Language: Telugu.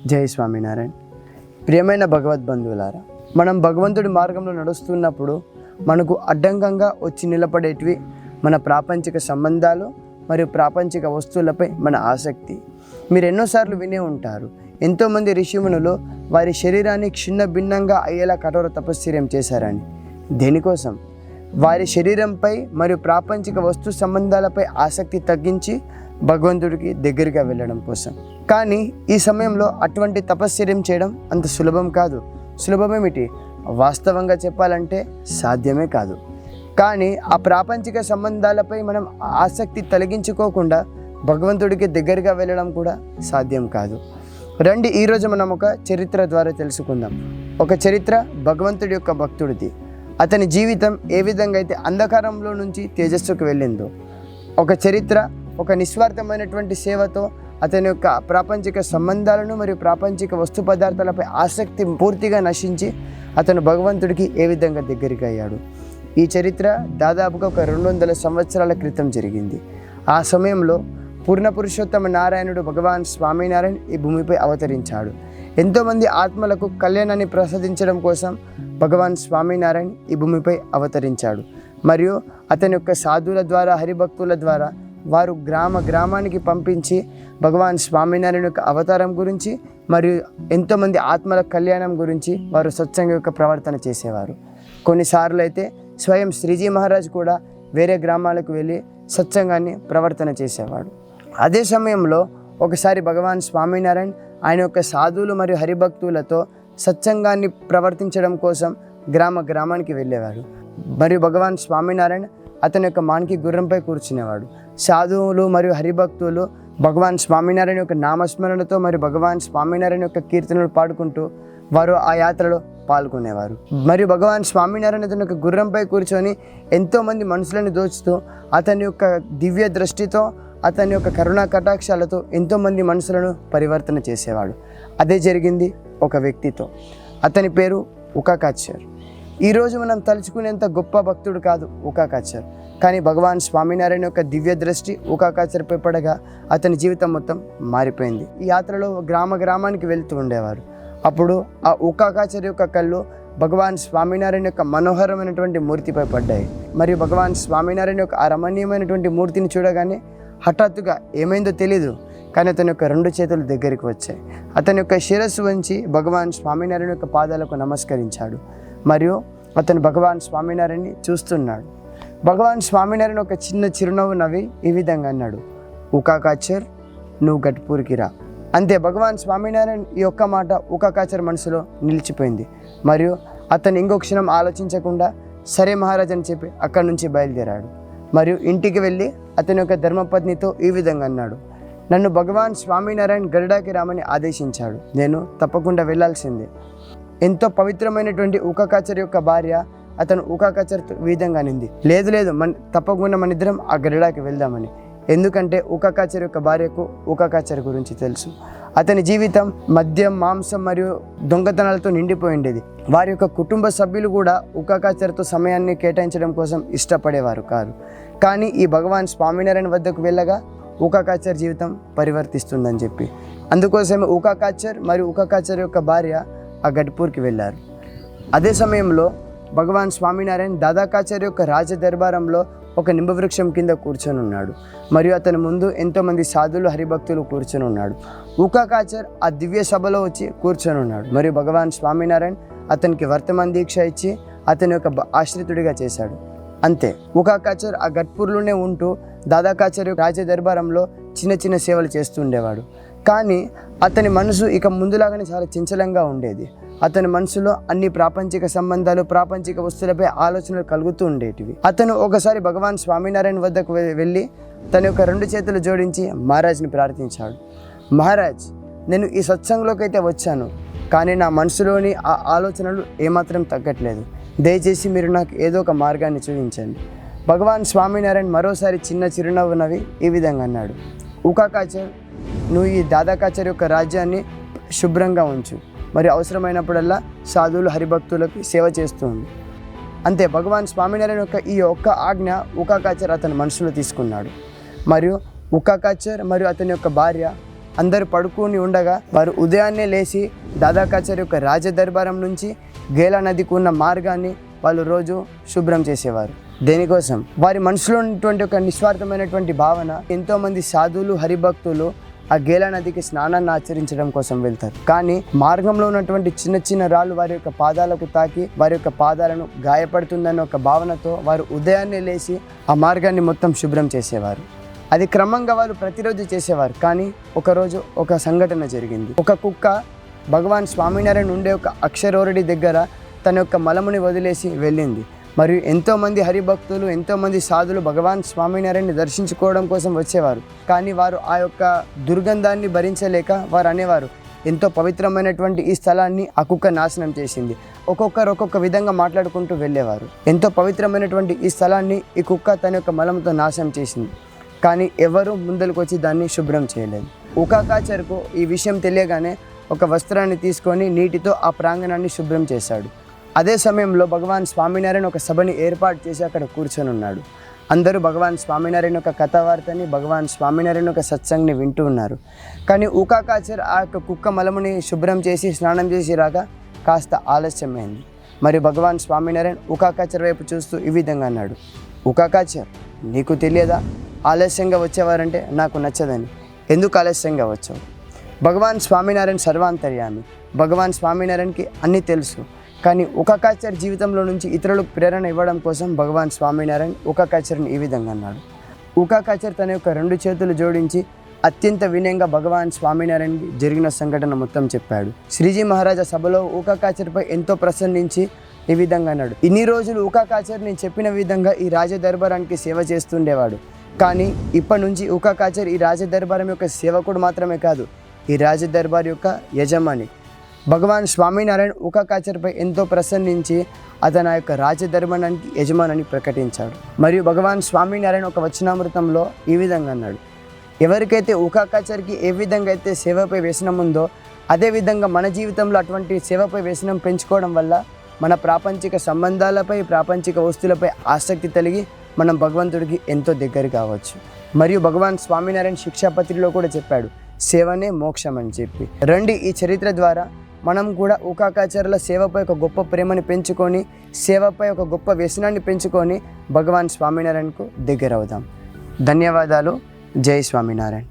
జై స్వామినారాయణ. ప్రియమైన భగవద్బంధువులారా, మనం భగవంతుడి మార్గంలో నడుస్తున్నప్పుడు మనకు అడ్డంకంగా వచ్చి నిలబడేటివి మన ప్రాపంచిక సంబంధాలు మరియు ప్రాపంచిక వస్తువులపై మన ఆసక్తి. మీరు ఎన్నోసార్లు వినే ఉంటారు, ఎంతోమంది ఋషిమునులు వారి శరీరాన్ని క్షుణ్ణ భిన్నంగా అయ్యేలా కఠోర తపశ్చర్యం చేశారని. దేనికోసం? వారి శరీరంపై మరియు ప్రాపంచిక వస్తు సంబంధాలపై ఆసక్తి తగ్గించి భగవంతుడికి దగ్గరగా వెళ్ళడం కోసం. కానీ ఈ సమయంలో అటువంటి తపశ్చర్యం చేయడం అంత సులభం కాదు. సులభమేమిటి? వాస్తవంగా చెప్పాలంటే సాధ్యమే కాదు. కానీ ఆ ప్రాపంచిక సంబంధాలపై మనం ఆసక్తి తొలగించుకోకుండా భగవంతుడికి దగ్గరగా వెళ్ళడం కూడా సాధ్యం కాదు. రండి, ఈరోజు మనం ఒక చరిత్ర ద్వారా తెలుసుకుందాం. ఒక చరిత్ర భగవంతుడి యొక్క భక్తుడిది. అతని జీవితం ఏ విధంగా అయితే అంధకారంలో నుంచి తేజస్సుకు వెళ్ళిందో, ఒక చరిత్ర ఒక నిస్వార్థమైనటువంటి సేవతో అతని యొక్క ప్రాపంచిక సంబంధాలను మరియు ప్రాపంచిక వస్తు పదార్థాలపై ఆసక్తి పూర్తిగా నశించి అతను భగవంతుడికి ఏ విధంగా దగ్గరికి అయ్యాడు. ఈ చరిత్ర దాదాపుగా ఒక 200 సంవత్సరాల క్రితం జరిగింది. ఆ సమయంలో పూర్ణ పురుషోత్తమ నారాయణుడు భగవాన్ స్వామినారాయణ ఈ భూమిపై అవతరించాడు. ఎంతోమంది ఆత్మలకు కళ్యాణాన్ని ప్రసాదించడం కోసం భగవాన్ స్వామినారాయణ ఈ భూమిపై అవతరించాడు. మరియు అతని యొక్క సాధువుల ద్వారా, హరిభక్తుల ద్వారా వారు గ్రామానికి పంపించి భగవాన్ స్వామినారాయణ యొక్క అవతారం గురించి మరియు ఎంతోమంది ఆత్మల కళ్యాణం గురించి వారు సత్సంగ యొక్క ప్రవర్తన చేసేవారు. కొన్నిసార్లు అయితే స్వయం శ్రీజీ మహారాజ్ కూడా వేరే గ్రామాలకు వెళ్ళి సత్సంగాన్ని ప్రవర్తన చేసేవాడు. అదే సమయంలో ఒకసారి భగవాన్ స్వామినారాయణ ఆయన యొక్క సాధువులు మరియు హరిభక్తులతో సత్సంగాన్ని ప్రవర్తించడం కోసం గ్రామానికి వెళ్ళేవారు. మరియు భగవాన్ స్వామినారాయణ అతని యొక్క మానికి గుర్రంపై కూర్చునేవాడు. సాధువులు మరియు హరిభక్తులు భగవాన్ స్వామినారాయణ యొక్క నామస్మరణతో మరియు భగవాన్ స్వామినారాయణ యొక్క కీర్తనలు పాడుకుంటూ వారు ఆ యాత్రలో పాల్గొనేవారు. మరియు భగవాన్ స్వామినారాయణ అతని యొక్క గుర్రంపై కూర్చొని ఎంతోమంది మనుషులను దోచుతూ అతని యొక్క దివ్య దృష్టితో, అతని యొక్క కరుణా కటాక్షాలతో ఎంతోమంది మనుషులను పరివర్తన చేసేవాడు. అదే జరిగింది ఒక వ్యక్తితో. అతని పేరు ఉకాకాచర్. ఈరోజు మనం తలుచుకునేంత గొప్ప భక్తుడు కాదు ఉకాకాచర్. కానీ భగవాన్ స్వామినారాయణ యొక్క దివ్య దృష్టి ఉకాకాచర్పై పడగా అతని జీవితం మొత్తం మారిపోయింది. ఈ యాత్రలో గ్రామానికి వెళ్తూ ఉండేవారు. అప్పుడు ఆ ఉకాకాచర్ యొక్క కళ్ళు భగవాన్ స్వామినారాయణ యొక్క మనోహరమైనటువంటి మూర్తిపై పడ్డాయి. మరియు భగవాన్ స్వామినారాయణ యొక్క ఆ రమణీయమైనటువంటి మూర్తిని చూడగానే హఠాత్తుగా ఏమైందో తెలీదు, కానీ అతని యొక్క 2 చేతులు దగ్గరికి వచ్చాయి. అతని యొక్క శిరస్సు వంచి భగవాన్ స్వామినారాయణ యొక్క పాదాలకు నమస్కరించాడు. మరియు అతను భగవాన్ స్వామినారాయణని చూస్తున్నాడు. భగవాన్ స్వామినారాయణ ఒక చిన్న చిరునవ్వు నవ్వి ఈ విధంగా అన్నాడు, ఉకాకాచర్, నువ్వు గట్పూర్కి రా. అంతే, భగవాన్ స్వామినారాయణ ఈ ఒక్క మాట ఉకాకాచర్ మనసులో నిలిచిపోయింది. మరియు అతను ఇంకో క్షణం ఆలోచించకుండా సరే మహారాజ్ అని చెప్పి అక్కడి నుంచి బయలుదేరాడు. మరియు ఇంటికి వెళ్ళి అతని యొక్క ధర్మపత్నితో ఈ విధంగా అన్నాడు, నన్ను భగవాన్ స్వామినారాయణ గరుడాకి రామని ఆదేశించాడు. నేను తప్పకుండా వెళ్ళాల్సిందే. ఎంతో పవిత్రమైనటువంటి ఉకాకాచర్ యొక్క భార్య అతను ఉకాకాచర్తో ఈ విధంగా అనింది, లేదు తప్పకుండా మన ఇద్దరం ఆ గరుడాకి వెళ్దామని. ఎందుకంటే ఉకాకాచర్ యొక్క భార్యకు ఉకాకాచర్ గురించి తెలుసు. అతని జీవితం మద్యం, మాంసం మరియు దొంగతనాలతో నిండిపోయి ఉండేది. వారి యొక్క కుటుంబ సభ్యులు కూడా ఉకాకాచర్తో సమయాన్ని కేటాయించడం కోసం ఇష్టపడేవారు కాదు. కానీ ఈ భగవాన్ స్వామినారాయణ వద్దకు వెళ్ళగా ఉకాకాచర్ జీవితం పరివర్తిస్తుందని చెప్పి అందుకోసమే ఉకాకాచర్ మరియు ఉకాకాచర్ యొక్క భార్య ఆ గడ్పూర్కి వెళ్ళారు. అదే సమయంలో భగవాన్ స్వామినారాయణ దాదాకాచార్య యొక్క రాజ దర్బారంలో ఒక నింబవృక్షం కింద కూర్చొని ఉన్నాడు. మరియు అతని ముందు ఎంతోమంది సాధువులు, హరిభక్తులు కూర్చొని ఉన్నాడు. ఉకాకాచర్ ఆ దివ్య సభలో వచ్చి కూర్చొని ఉన్నాడు. మరియు భగవాన్ స్వామినారాయణ అతనికి వర్తమాన దీక్ష ఇచ్చి అతని యొక్క ఆశ్రితుడిగా చేశాడు. అంతే, ఉకాకాచర్ ఆ గడ్పూర్లోనే ఉంటూ దాదాకాచార్య రాజ దర్బారంలో చిన్న సేవలు చేస్తూ ఉండేవాడు. కానీ అతని మనసు ఇక ముందులాగానే చాలా చంచలంగా ఉండేది. అతని మనసులో అన్ని ప్రాపంచిక సంబంధాలు, ప్రాపంచిక వస్తువులపై ఆలోచనలు కలుగుతూ ఉండేటివి. అతను ఒకసారి భగవాన్ స్వామినారాయణ వద్దకు వెళ్ళి తన యొక్క 2 చేతులు జోడించి మహారాజ్ని ప్రార్థించాడు, మహారాజ్, నేను ఈ సత్సంగంలోకి అయితే వచ్చాను, కానీ నా మనసులోని ఆ ఆలోచనలు ఏమాత్రం తగ్గట్లేదు. దయచేసి మీరు నాకు ఏదో ఒక మార్గాన్ని చూపించండి. భగవాన్ స్వామినారాయణ మరోసారి చిన్న చిరునవ్వు నవ్వి ఈ విధంగా అన్నాడు, ఉకాకాచర్, నువ్వు ఈ దాదాకాచర్ యొక్క రాజ్యాన్ని శుభ్రంగా ఉంచు. మరియు అవసరమైనప్పుడల్లా సాధువులు, హరిభక్తులకు సేవ చేస్తూ ఉంది. అంతే, భగవాన్ స్వామినారాయణ యొక్క ఈ ఒక్క ఆజ్ఞ ఉకాకాచర్ అతని మనసులో తీసుకున్నాడు. మరియు ఉకాకాచర్ మరియు అతని యొక్క భార్య అందరూ పడుకుని ఉండగా వారు ఉదయాన్నే లేచి దాదాకాచార్య యొక్క రాజదర్బారం నుంచి గేలా నదికి ఉన్న మార్గాన్ని వాళ్ళు రోజు శుభ్రం చేసేవారు. దేనికోసం? వారి మనసులో ఉన్నటువంటి ఒక నిస్వార్థమైనటువంటి భావన, ఎంతోమంది సాధువులు హరిభక్తులు ఆ గేలా నదికి స్నానాన్ని ఆచరించడం కోసం వెళ్తారు. కానీ మార్గంలో ఉన్నటువంటి చిన్న చిన్న రాళ్ళు వారి యొక్క పాదాలకు తాకి వారి యొక్క పాదాలను గాయపడుతుందన్న ఒక భావనతో వారు ఉదయాన్నే లేచి ఆ మార్గాన్ని మొత్తం శుభ్రం చేసేవారు. అది క్రమంగా వాళ్ళు ప్రతిరోజు చేసేవారు. కానీ ఒకరోజు ఒక సంఘటన జరిగింది. ఒక కుక్క భగవాన్ స్వామినారాయణ ఉండే ఒక అక్షరోరుడి దగ్గర తన యొక్క మలముని వదిలేసి వెళ్ళింది. మరియు ఎంతోమంది హరిభక్తులు, ఎంతోమంది సాధులు భగవాన్ స్వామినారాయణని దర్శించుకోవడం కోసం వచ్చేవారు. కానీ వారు ఆ యొక్క దుర్గంధాన్ని భరించలేక వారు అనేవారు, ఎంతో పవిత్రమైనటువంటి ఈ స్థలాన్ని ఆ కుక్క నాశనం చేసింది. ఒక్కొక్కరు ఒక్కొక్క విధంగా మాట్లాడుకుంటూ వెళ్ళేవారు. ఎంతో పవిత్రమైనటువంటి ఈ స్థలాన్ని ఈ కుక్క తన యొక్క మలంతో నాశనం చేసింది. కానీ ఎవరు ముందరికి వచ్చి దాన్ని శుభ్రం చేయలేదు. ఉకాకాచర్కు ఈ విషయం తెలియగానే ఒక వస్త్రాన్ని తీసుకొని నీటితో ఆ ప్రాంగణాన్ని శుభ్రం చేశాడు. అదే సమయంలో భగవాన్ స్వామినారాయణ ఒక సభని ఏర్పాటు చేసి అక్కడ కూర్చొని ఉన్నాడు. అందరూ భగవాన్ స్వామినారాయణ యొక్క కథావార్తని, భగవాన్ స్వామినారాయణ యొక్క సత్సంగ్ని వింటూ ఉన్నారు. కానీ ఉకాకాచర్ ఆ యొక్క కుక్క మలముని శుభ్రం చేసి స్నానం చేసి రాగా కాస్త ఆలస్యమైంది. మరి భగవాన్ స్వామినారాయణ ఉకాకాచర్ వైపు చూస్తూ ఈ విధంగా అన్నాడు, ఉకాకాచర్, నీకు తెలియదా ఆలస్యంగా వచ్చేవారంటే నాకు నచ్చదని? ఎందుకు ఆలస్యంగా వచ్చావు? భగవాన్ స్వామినారాయణ సర్వాంతర్యామి. భగవాన్ స్వామినారాయణకి అన్నీ తెలుసు. కానీ ఉకాకాచర్ జీవితంలో నుంచి ఇతరులకు ప్రేరణ ఇవ్వడం కోసం భగవాన్ స్వామినారాయణ ఉకాకాచర్ని ఈ విధంగా అన్నాడు. ఉకాకాచర్ తన యొక్క 2 చేతులు జోడించి అత్యంత వినయంగా భగవాన్ స్వామినారాయణకి జరిగిన సంఘటన మొత్తం చెప్పాడు. శ్రీజీ మహారాజా సభలో ఉకాకాచర్పై ఎంతో ప్రసన్నించి ఈ విధంగా అన్నాడు, ఇన్ని రోజులు ఉకాకాచర్ నేను చెప్పిన విధంగా ఈ రాజదర్బారానికి సేవ చేస్తుండేవాడు. కానీ ఇప్పటి నుంచి ఉకాకాచర్ ఈ రాజదర్బారం యొక్క సేవకుడు మాత్రమే కాదు, ఈ రాజదర్బార్ యొక్క యజమాని. భగవాన్ స్వామినారాయణ ఉకాకాచర్పై ఎంతో ప్రసన్నించి అతను ఆ యొక్క రాజదర్బారానికి యజమాని ప్రకటించాడు. మరియు భగవాన్ స్వామినారాయణ ఒక వచనామృతంలో ఈ విధంగా అన్నాడు, ఎవరికైతే ఉకాకాచర్కి ఏ విధంగా అయితే సేవపై వ్యసనం ఉందో అదేవిధంగా మన జీవితంలో అటువంటి సేవపై వ్యసనం పెంచుకోవడం వల్ల మన ప్రాపంచిక సంబంధాలపై, ప్రాపంచిక వస్తువులపై ఆసక్తి కలిగి మనం భగవంతుడికి ఎంతో దగ్గర కావచ్చు. మరియు భగవాన్ స్వామినారాయణ శిక్షాపత్రిలో కూడా చెప్పాడు, సేవనే మోక్షం అని చెప్పి. రండి, ఈ చరిత్ర ద్వారా మనం కూడా ఉకాకాచర్ల సేవపై ఒక గొప్ప ప్రేమని పెంచుకొని, సేవపై ఒక గొప్ప వ్యసనాన్ని పెంచుకొని భగవాన్ స్వామినారాయణకు దగ్గర అవుదాం. ధన్యవాదాలు. జై స్వామినారాయణ.